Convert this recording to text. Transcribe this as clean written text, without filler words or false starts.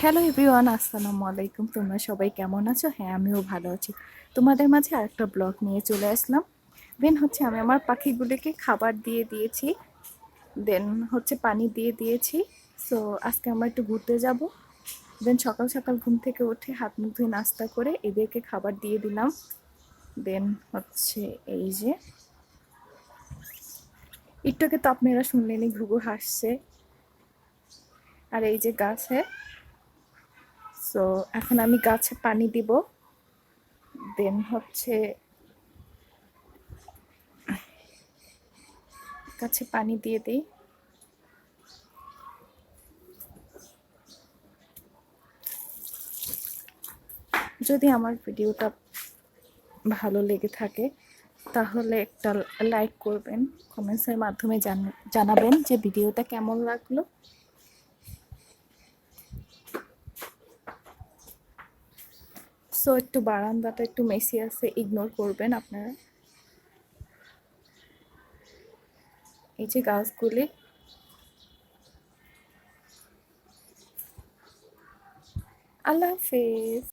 Hello everyone, আসসালামু আলাইকুম। তোমরা সবাই কেমন আছো? হ্যাঁ, আমিও ভালো আছি। তোমাদের মাঝে আরেকটা ব্লগ নিয়ে চলে আসলাম। দেন আমি আমার পাখিগুলিকে খাবার দিয়ে দিয়েছি, দেন পানি দিয়ে দিয়েছি। সো আজকে আমরা একটু ঘুরতে যাব। দেন সকাল সকাল ঘুম থেকে উঠে হাত মুখ ধুয়ে নাস্তা করে এদেরকে খাবার দিয়ে দিলাম। দেন এই যে একটুকে তো আপনারা শুনলেনই, ঘুঘু হাসছে। আর এই যে গাছে, সো এখন আমি গাছে পানি দিব। দেন গাছে পানি দিয়ে দিই। যদি আমার ভিডিওটা ভালো লেগে থাকে তাহলে একটা লাইক করবেন, কমেন্টসের মাধ্যমে জানাবেন যে ভিডিওটা কেমন লাগলো। সো একটু বারান্দাটা একটু মেসি আছে, ইগনোর করবেন আপনারা। এই যে গাছগুলি, আল্লাহ হাফেজ।